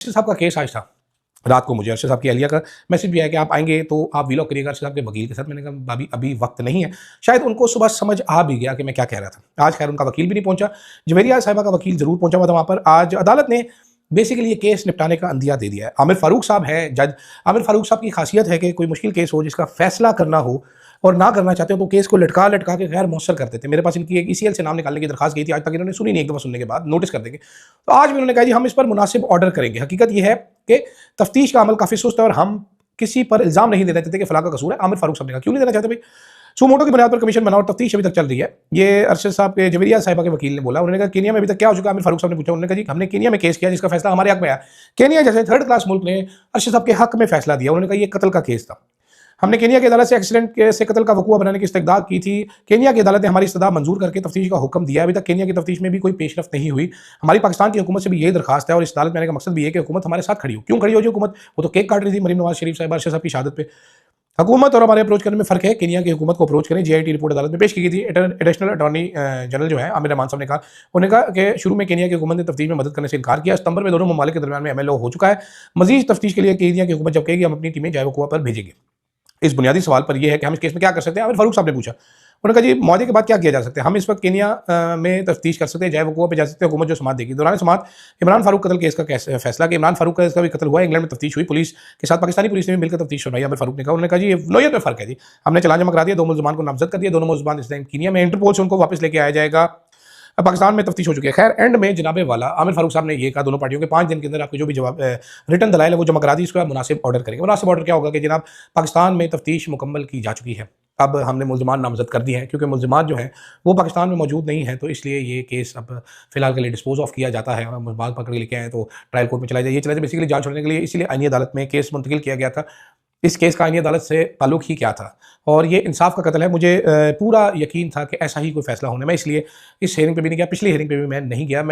अर्शद साहब का केस आज था रात को, मुझे अर्शद साहब की अहलिया का मैसेज भी आया कि आप आएंगे तो आप व्लॉग करिएगा अर्शद साहब के वकील के साथ। मैंने कहा अभी वक्त नहीं है। शायद उनको सुबह समझ आ भी गया कि मैं क्या कह रहा था। आज खैर उनका वकील भी नहीं पहुंचा, जवेरिया साहिबा का वकील जरूर पहुंचा हुआ था वहाँ पर। आज अदालत ने बेसिकली ये केस निपटाने का अंदिया दे दिया है। आमिर फारूक साहब हैं जज। आमिर फारूक साहब की खासियत है कि कोई मुश्किल केस हो जिसका फैसला करना हो और ना करना चाहते हो तो केस को लटका लटका के गैर मौसर कर देते। मेरे पास इनकी एक ECL से नाम निकालने की दरखास्त की थी, आज तक इन्होंने सुनी नहीं। एक दफ़ा सुनने के बाद नोटिस कर देंगे। तो आज भी उन्होंने कहा जी हम इस पर मुनासिब ऑर्डर करेंगे। हकीकत यह है कि तफ्तीश का अमल काफ़ी सुस्त है और हम किसी पर इल्ज़ाम नहीं देना चाहते कि फला का कसूर है। आमिर फारूक साहब ने कहा क्यों नहीं देना चाहते भाई, सुमोटो की बुनियाद पर कमीशन बना और तफ्तीश अभी तक चल रही है। ये अर्शद साहब के जवेरिया साहिबा के वकील ने बोला। उन्होंने कहा केनिया में अभी तक क्या हो चुका है। आमिर फारूक साहब ने पूछा। उन्होंने कहा जी हमने केनिया में केस किया जिसका फैसला हमारे हक में आया। केनिया जैसे थर्ड क्लास मुल्क ने अर्शद साहब के हक में फैसला दिया। उन्होंने कहा ये कत्ल का केस था। हमने केनिया की अदालत से एक्सीडेंट से कत्ल का वकूआ बनाने की इस्तकदाद की थी। केनिया की अदालत ने हमारी इस्तदा मंजूर करके तफ्तीश का हुक्म दिया। अभी तक केनिया की तफ्तीश में भी कोई पेशरफ्त नहीं हुई। हमारी पाकिस्तान की हुकूमत से भी यही दरखास्त है और इस अदालत में आने का मकसद भी है कि हुकूमत हमारे साथ खड़ी हो। क्यों खड़ी हो जी हुकूमत? वो तो केक काट रही थी मरीम नवाज शरीफ साहब अर्शद साहब की शहादत पे। हुकूमत और हमारे अप्रोच करने में फ़र्क है। केनिया की हुकूमत को अप्रोच करें। GIT रिपोर्ट अदालत में पेश की गई थी। एडिशनल अटॉर्नी जनरल जो है आमिर रहमान साहब ने कहा, उन्होंने कहा कि शुरू में केनिया की हुकूमत ने तफ्तीश में मदद करने से इनकार किया। सितंबर में दोनों ममालिक के दरमियान में MLO हो चुका है। मजीद तफ्तीश के लिए केनिया की हुकूमत जब कहेगी हम अपनी टीमें जाए वकूआ पर भेजेंगे। इस बुनियादी सवाल पर यह है कि हम इस केस में क्या कर सकते हैं। आमिर फारूक साहब ने पूछा। उन्होंने कहा जी मुआहदे के बाद क्या किया जा सकता है। हम इस वक्त केनिया में तफ्तीश कर सकते हैं, जाए वकूआ पे जा सकते हैं। हुकूमत जो समात देगी। दौरान समात इमरान फारूक कत्ल केस का फैसला कि इमरान फारूक का इसका भी कत्ल हुआ। इंग्लैंड में तफ्तीश हुई। पुलिस के साथ पाकिस्तानी पुलिस ने भी मिलकर तफ्तीश सुनवाई। आमिर फारूक ने कहा। उन्होंने कहा जी ये नोयत में फ़र्क है जी। हमने चलान जमा करा दिया, 2 मुल्ज़मान को नामजद कर दिया। दोनों मुल्ज़मान इस टाइम केनिया में। इंटरपोल से उनको वापस लेके आया जाएगा। पाकिस्तान में तफ्तीश हो चुकी है। खैर एंड में जनाबे वाला आमिर फारूक साहब ने ये कहा दोनों पार्टियों के 5 दिन के अंदर आपके जो भी जवाब रिटर्न दलाइल है वो जमा करा दी। इसका मुनासिब ऑर्डर करेंगे। मुनासिब ऑर्डर क्या होगा कि जनाब पाकिस्तान में तफ्तीश मुकम्मल की जा चुकी है। अब हमने मुल्ज़मान नामजद कर दिए हैं क्योंकि मुल्ज़मान जो हैं वो पाकिस्तान में मौजूद नहीं है, तो इसलिए ये केस अब फिलहाल के लिए डिस्पोज ऑफ किया जाता है। मुल्ज़मान पकड़ के लेके आए तो ट्रायल कोर्ट में चला जाए। ये चला जाए बेसिकली जांच होने के लिए, इसलिए आईनी अदालत में केस मुंतकिल किया गया था। इस केस का आईनी अदालत से ताल्लुक़ ही क्या था और ये इंसाफ का कत्ल है। मुझे पूरा यकीन था कि ऐसा ही कोई फैसला होने में, इसलिए इस हेयरिंग पे भी नहीं गया, पिछली हेयरिंग पे भी मैं नहीं गया।